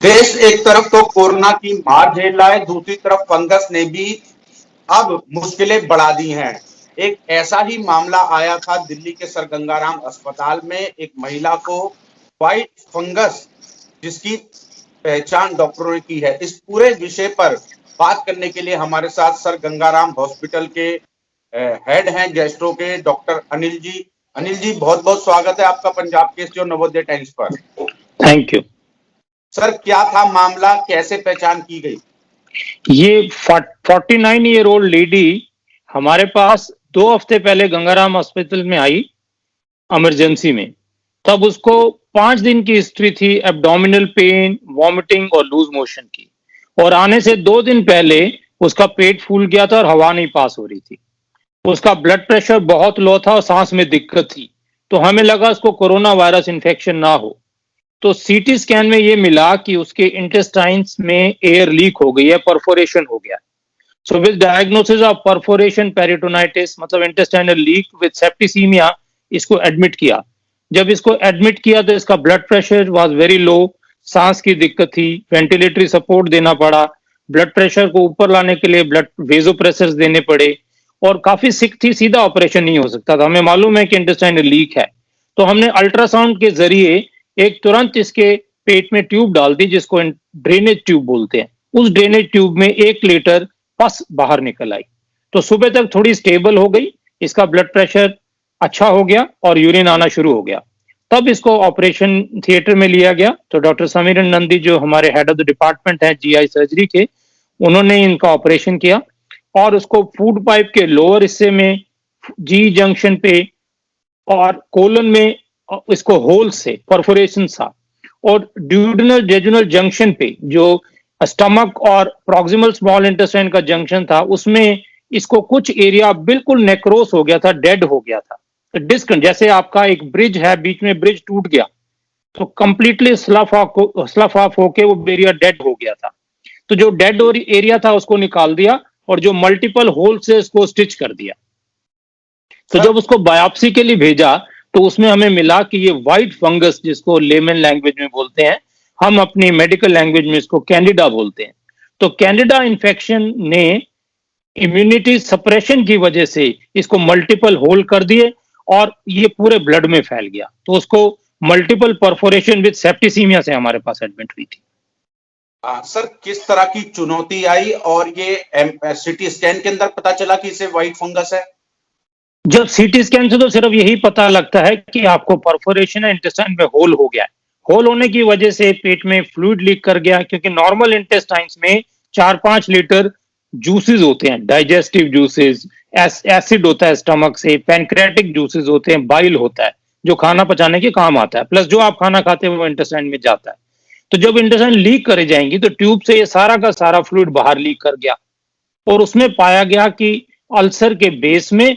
देश एक तरफ तो कोरोना की मार झेल रहा है, दूसरी तरफ फंगस ने भी अब मुश्किलें बढ़ा दी हैं। एक ऐसा ही मामला आया था दिल्ली के सर गंगाराम अस्पताल में, एक महिला को व्हाइट फंगस जिसकी पहचान डॉक्टरों ने की है। इस पूरे विषय पर बात करने के लिए हमारे साथ सर गंगाराम हॉस्पिटल के हेड हैं गैस्ट्रो के डॉक्टर अनिल जी। अनिल जी, बहुत बहुत स्वागत है आपका पंजाब केसरी और नवोदय टाइम्स पर। Thank you. सर, क्या था मामला, कैसे पहचान की गई? ये 49-year-old लेडी हमारे पास 2 हफ्ते पहले गंगाराम हॉस्पिटल में आई इमरजेंसी में। तब उसको 5 दिन की हिस्ट्री थी एब्डोमिनल पेन, वॉमिटिंग और लूज मोशन की। और आने से 2 दिन पहले उसका पेट फूल गया था और हवा नहीं पास हो रही थी। उसका ब्लड प्रेशर बहुत लो था और सांस में दिक्कत थी। तो हमें लगा उसको कोरोना वायरस इन्फेक्शन ना हो। तो सीटी स्कैन में ये मिला कि उसके इंटेस्टाइन्स में एयर लीक हो गई है, परफोरेशन हो गया। So with diagnosis of perforation peritonitis मतलब इंटेस्टाइनल लीक विद सेप्टिसीमिया, इसको एडमिट किया। जब इसको एडमिट किया तो इसका blood pressure was very low, सांस की दिक्कत थी, वेंटिलेटरी सपोर्ट देना पड़ा, ब्लड प्रेशर को ऊपर लाने के लिए ब्लड वेजोप्रेसर्स देने पड़े और काफी सिक थी, सीधा ऑपरेशन नहीं हो सकता था। हमें मालूम है कि इंटेस्टाइनल लीक है, तो हमने अल्ट्रासाउंड के जरिए एक तुरंत इसके पेट में ट्यूब डाल दी जिसको ड्रेनेज ट्यूब बोलते हैं। उस ड्रेनेज ट्यूब में 1 लीटर पस बाहर निकल आई। तो सुबह तक थोड़ी स्टेबल हो गई, इसका ब्लड प्रेशर अच्छा हो गया और यूरिन आना शुरू हो गया। तब इसको ऑपरेशन थिएटर में लिया गया। तो डॉक्टर समीरन नंदी जो हमारे हेड ऑफ द डिपार्टमेंट है जीआई सर्जरी के, उन्होंने इनका ऑपरेशन किया और उसको फूड पाइप के लोअर हिस्से में, जी जंक्शन पे और कोलन में इसको होल से परफोरेशन था और ड्यूडेनल जेजुनल जंक्शन पे जो स्टमक और प्रॉक्सिमल स्मॉल इंटेस्टाइन का जंक्शन था, उसमें इसको कुछ एरिया बिल्कुल नेक्रोस हो गया था, डेड हो गया था। तो डिस्क जैसे आपका एक ब्रिज है, बीच में ब्रिज टूट गया तो कंप्लीटली स्लफ ऑफ होके वो एरिया डेड हो गया था। तो जो डेड एरिया था उसको निकाल दिया और जो मल्टीपल होल से उसको स्टिच कर दिया। तो जब उसको बायोप्सी के लिए भेजा तो उसमें हमें मिला कि ये व्हाइट फंगस, जिसको लेमन लैंग्वेज में बोलते हैं, हम अपनी मेडिकल लैंग्वेज में इसको कैंडिडा बोलते हैं। तो कैंडिडा इन्फेक्शन ने इम्यूनिटी सप्रेशन की वजह से इसको मल्टीपल होल कर दिए और ये पूरे ब्लड में फैल गया। तो उसको मल्टीपल परफोरेशन विद सेप्टिसीमिया से हमारे पास एडमिट हुई थी। सर, किस तरह की चुनौती आई और ये सिटी स्कैन के अंदर पता चला कि इसे व्हाइट फंगस है? जब सीटी स्कैन से तो सिर्फ यही पता लगता है कि आपको परफोरेशन है, इंटेस्टाइन में होल हो गया है। होल होने की वजह से पेट में फ्लूइड लीक कर गया, क्योंकि नॉर्मल इंटेस्टाइन्स में 4-5 लीटर जूसेस होते हैं, डाइजेस्टिव जूसेस, एसिड होता है स्टमक से, पैनक्रियाटिक जूसेस होते हैं, बाइल होता है जो खाना पचाने के काम आता है, प्लस जो आप खाना खाते हैं वो इंटेस्टाइन में जाता है। तो जब इंटेस्टाइन लीक करे जाएंगी तो ट्यूब से ये सारा का सारा फ्लूइड बाहर लीक कर गया और उसमें पाया गया कि अल्सर के बेस में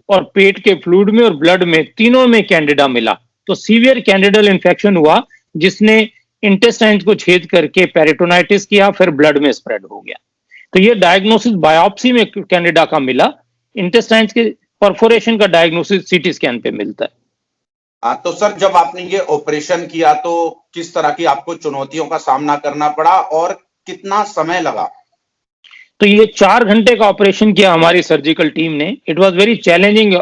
और पेट के फ्लूइड में और ब्लड में, तीनों में कैंडिडा मिला। तो सीवियर कैंडिडल इन्फेक्शन हुआ जिसने इंटेस्टाइन को छेद करके पेरिटोनाइटिस किया, फिर ब्लड में स्प्रेड हो गया। तो ये डायग्नोसिस बायोप्सी में कैंडिडा का मिला। इंटेस्टाइन के परफोरेशन का डायग्नोसिस सीटी स्कैन पे मिलता है। तो सर, जब आपने ये ऑपरेशन किया तो किस तरह की आपको चुनौतियों का सामना करना पड़ा और कितना समय लगा? तो ये 4 घंटे का ऑपरेशन किया हमारी सर्जिकल टीम ने। It was very challenging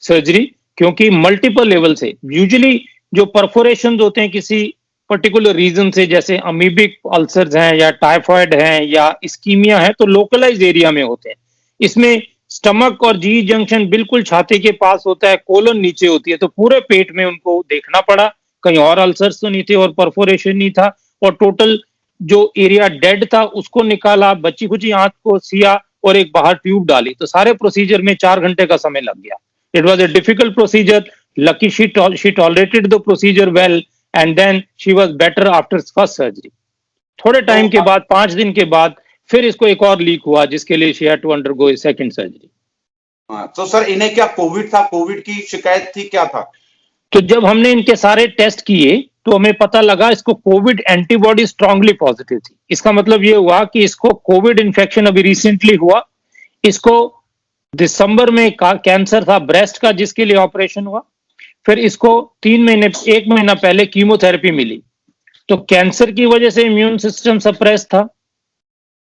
surgery, क्योंकि मल्टीपल लेवल से, यूजुअली जो परफोरेशन होते हैं किसी पर्टिकुलर रीजन से, जैसे अमीबिक अल्सर्स हैं या टाइफाइड हैं या इस्कीमिया है, तो लोकलाइज एरिया में होते हैं। इसमें स्टमक और जी जंक्शन बिल्कुल छाती के पास होता है, कोलन नीचे होती है, तो पूरे पेट में उनको देखना पड़ा। कहीं और अल्सर्स तो नहीं थे और परफोरेशन नहीं था, और टोटल जो एरिया डेड था उसको निकाला, बच्ची खुची आंत को सिया और एक बाहर ट्यूब डाली। तो सारे प्रोसीजर में 4 घंटे का समय लग गया। It was a difficult procedure. Lucky she tolerated the procedure well, and then she was better after first surgery. थोड़े टाइम के बाद, 5 दिन के बाद, फिर इसको एक और लीक हुआ जिसके लिए she had to undergo a second surgery. तो सर, इन्हें क्या कोविड था? कोविड की शिकायत थी, क्या था? तो जब हमने इनके सारे टेस्ट किए तो हमें पता लगा इसको कोविड एंटीबॉडी स्ट्रांगली पॉजिटिव थी। इसका मतलब ये हुआ कि इसको कोविड इन्फेक्शन अभी रिसेंटली हुआ। इसको दिसंबर में कैंसर था ब्रेस्ट का जिसके लिए ऑपरेशन हुआ। फिर इसको 1 महीना पहले कीमोथेरेपी मिली। तो कैंसर की वजह से इम्यून सिस्टम सप्रेस था,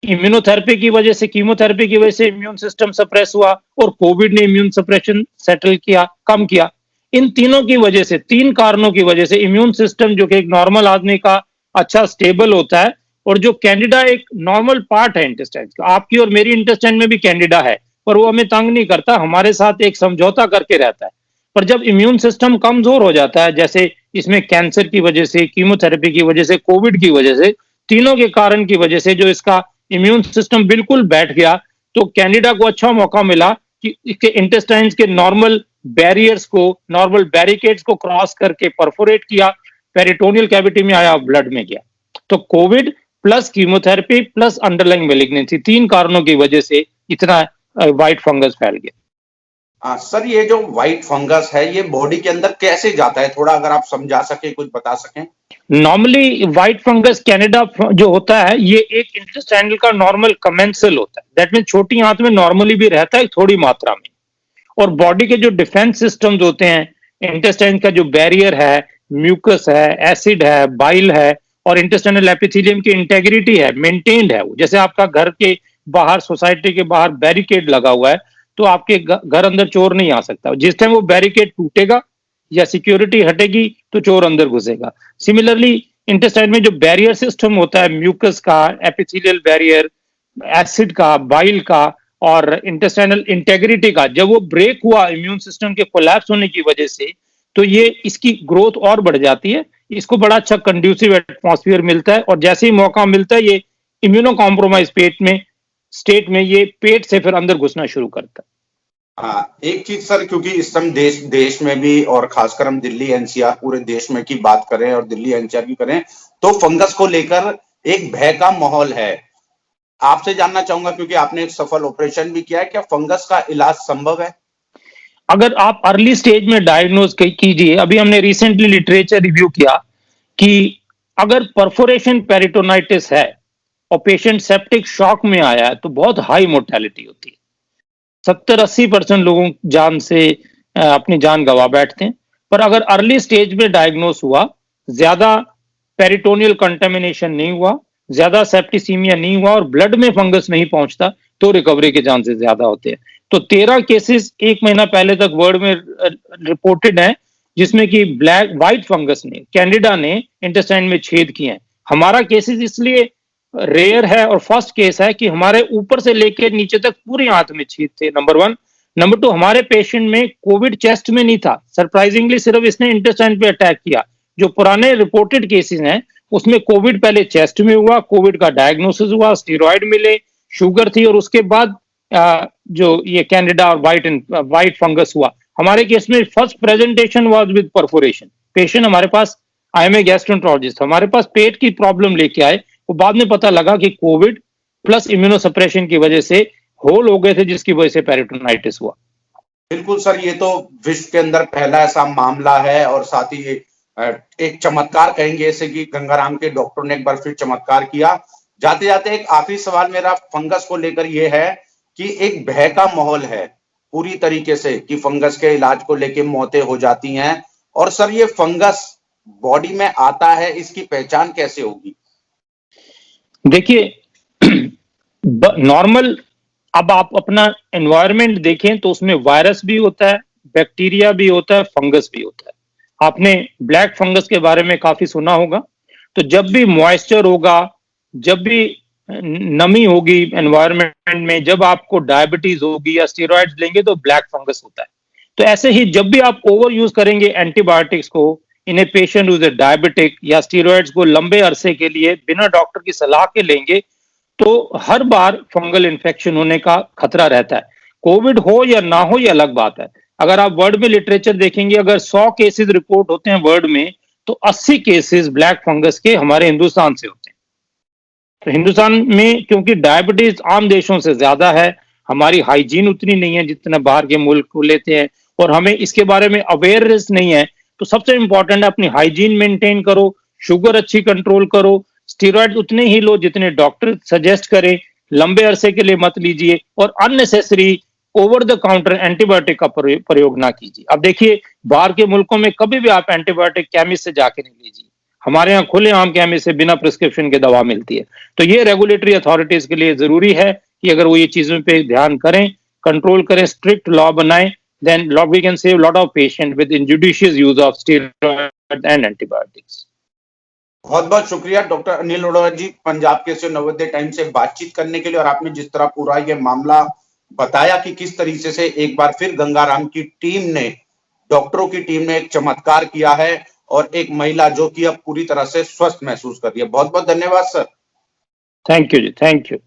इम्यूनोथेरेपी की वजह से, कीमोथेरेपी की वजह से इम्यून सिस्टम सप्रेस हुआ, और कोविड ने इम्यून सप्रेशन सेटल किया, कम किया। इन तीनों की वजह से, तीन कारणों की वजह से इम्यून सिस्टम, जो कि एक नॉर्मल आदमी का अच्छा स्टेबल होता है, और जो कैंडिडा एक नॉर्मल पार्ट है इंटेस्टाइन का, आपकी और मेरी इंटेस्टाइन में भी कैंडिडा है, पर वो हमें तंग नहीं करता, हमारे साथ एक समझौता करके रहता है। पर जब इम्यून सिस्टम कमजोर हो जाता है, जैसे इसमें कैंसर की वजह से, कीमोथेरेपी की वजह से, कोविड की वजह से, तीनों के कारण की वजह से जो इसका इम्यून सिस्टम बिल्कुल बैठ गया, तो कैंडिडा को अच्छा मौका मिला कि इसके इंटेस्टाइन्स के नॉर्मल बैरियर्स को, नॉर्मल बैरिकेड्स को क्रॉस करके परफोरेट किया, पेरिटोनियल कैविटी में आया, ब्लड में गया। तो Covid plus chemotherapy plus underlying malignancy, तीन कारणों की वजह से इतना व्हाइट फंगस फैल गया। सर, ये जो व्हाइट फंगस है ये बॉडी के अंदर कैसे जाता है, थोड़ा अगर आप समझा सके, कुछ बता सकें। नॉर्मली व्हाइट फंगस कैनेडा जो होता है, ये एक इंटेस्टाइनल का नॉर्मल कमेंसल होता है, दैट मीन छोटी आंत में नॉर्मली भी रहता है थोड़ी मात्रा में, और बॉडी के जो डिफेंस सिस्टम्स होते हैं, इंटेस्टाइन का जो बैरियर है, म्यूकस है, एसिड है, बाइल है, और इंटेस्टाइनल एपिथेलियम की इंटेग्रिटी है, मेंटेन्ड है। जैसे आपका घर के बाहर, सोसाइटी के बाहर बैरिकेड लगा हुआ है, तो आपके घर अंदर चोर नहीं आ सकता। जिस टाइम वो बैरिकेड टूटेगा या सिक्योरिटी हटेगी, तो चोर अंदर घुसेगा। सिमिलरली इंटेस्टाइन में जो बैरियर सिस्टम होता है, म्यूकस का, एपिथेलियल बैरियर, एसिड का, बाइल का, और इंटेस्टाइनल इंटेग्रिटी का, जब वो ब्रेक हुआ इम्यून सिस्टम के कोलैप्स होने की वजह से, तो ये इसकी ग्रोथ और बढ़ जाती है, इसको बड़ा अच्छा कंड्यूसिव एटमॉस्फेयर मिलता है, और जैसे ही मौका मिलता है, ये इम्यूनो कॉम्प्रोमाइज स्टेट में ये पेट से फिर अंदर घुसना शुरू करता है। हाँ, एक चीज सर, क्योंकि इस समय देश में भी, और खासकर हम दिल्ली एनसीआर पूरे देश में की बात करें और दिल्ली एनसीआर की करें, तो फंगस को लेकर एक भय का माहौल है। आपसे जानना चाहूंगा, क्योंकि आपने एक सफल ऑपरेशन भी किया है, क्या फंगस का इलाज संभव है? अगर आप अर्ली स्टेज में डायग्नोज कीजिए, अभी हमने रिसेंटली लिटरेचर रिव्यू किया कि अगर परफोरेशन पेरिटोनाइटिस है और पेशेंट सेप्टिक शॉक में आया है, तो बहुत हाई मोर्टेलिटी होती है, 70-80% लोगों जान से अपनी जान गंवा बैठते हैं। पर अगर अर्ली स्टेज में डायग्नोस हुआ, ज्यादा पेरिटोनियल कंटेमिनेशन नहीं हुआ, ज्यादा सेप्टिसीमिया नहीं हुआ, और ब्लड में फंगस नहीं पहुंचता, तो रिकवरी के चांसेस ज्यादा होते हैं। तो 13 केसेस 1 महीना पहले तक वर्ल्ड में रिपोर्टेड हैं, जिसमें कि व्हाइट फंगस ने, कैंडिडा ने इंटेस्टाइन में छेद किए हैं। हमारा केसेस इसलिए रेयर है और फर्स्ट केस है कि हमारे ऊपर से लेकर नीचे तक पूरी आंत में छेद थे, नंबर 1। नंबर 2, हमारे पेशेंट में कोविड चेस्ट में नहीं था, सरप्राइजिंगली सिर्फ इसने इंटेस्टाइन पे अटैक किया। जो पुराने रिपोर्टेड केसेस हैं, उसमें कोविड पहले चेस्ट में हुआ, कोविड का डायग्नोसिस हुआ, स्टीरॉयड मिले, शुगर थी, और उसके बाद जो ये कैंडिडा और व्हाइट फंगस हुआ। हमारे केस में first presentation was with perforation. Patient हमारे पास, आई एम ए गैस्ट्रोएंटरोलॉजिस्ट, हमारे पास पेट की प्रॉब्लम लेके आए, वो बाद में पता लगा कि कोविड प्लस इम्यूनोसप्रेशन की वजह से होल हो गए थे, जिसकी वजह से पेरिटोनाइटिस हुआ। बिल्कुल सर, ये तो विश्व के अंदर पहला ऐसा मामला है, और साथ ही एक चमत्कार कहेंगे इसे, कि गंगाराम के डॉक्टर ने एक बार फिर चमत्कार किया। जाते जाते एक आखिरी सवाल मेरा फंगस को लेकर ये है कि एक भय का माहौल है पूरी तरीके से, कि फंगस के इलाज को लेकर मौतें हो जाती हैं। और सर, ये फंगस बॉडी में आता है, इसकी पहचान कैसे होगी? देखिए, नॉर्मल, अब आप अपना एनवायरनमेंट देखें तो उसमें वायरस भी होता है, बैक्टीरिया भी होता है, फंगस भी होता है। आपने ब्लैक फंगस के बारे में काफी सुना होगा। तो जब भी मॉइस्चर होगा, जब भी नमी होगी एनवायरनमेंट में, जब आपको डायबिटीज होगी या स्टेरॉइड्स लेंगे, तो ब्लैक फंगस होता है। तो ऐसे ही जब भी आप ओवर यूज करेंगे एंटीबायोटिक्स को in a patient who is diabetic, या स्टेरॉइड्स को लंबे अरसे के लिए बिना डॉक्टर की सलाह के लेंगे, तो हर बार फंगल इन्फेक्शन होने का खतरा रहता है। कोविड हो या ना हो, ये अलग बात है। अगर आप वर्ल्ड में लिटरेचर देखेंगे, अगर 100 केसेस रिपोर्ट होते हैं वर्ल्ड में, तो 80 केसेस ब्लैक फंगस के हमारे हिंदुस्तान से होते हैं। तो हिंदुस्तान में क्योंकि डायबिटीज आम देशों से ज्यादा है, हमारी हाइजीन उतनी नहीं है जितना बाहर के मुल्क को लेते हैं, और हमें इसके बारे में अवेयरनेस नहीं है। तो सबसे इंपॉर्टेंट है अपनी हाइजीन मेंटेन करो, शुगर अच्छी कंट्रोल करो, स्टीरॉइड उतने ही लो जितने डॉक्टर सजेस्ट करें, लंबे अरसे के लिए मत लीजिए, और unnecessary over the counter antibiotic का प्रयोग ना कीजिए। अब देखिए, बाहर के मुल्कों में कभी भी आप एंटीबायोटिक केमिस्ट से जाके नहीं लीजिए। हमारे यहाँ खुलेआम कैमी से बिना प्रिस्क्रिप्शन के दवा मिलती है। तो ये रेगुलेटरी अथॉरिटीज के लिए जरूरी है कि अगर वो ये चीजों पे ध्यान करें, कंट्रोल करें, स्ट्रिक्ट लॉ बनाएं, then we can save a lot of patients with injudicious use of steroids and antibiotics. बहुत बहुत शुक्रिया डॉक्टर अनिल अरोड़ा जी, पंजाब केसरी नवोदय टाइम्स से बातचीत करने के लिए, और आपने जिस तरह पूरा ये मामला बताया कि किस तरीके से एक बार फिर गंगाराम की टीम ने, डॉक्टरों की टीम ने एक चमत्कार किया है और एक महिला जो कि अब पूरी तरह से स्वस्थ महसूस कर रही है। बहुत बहुत धन्यवाद sir. Thank you ji, thank you.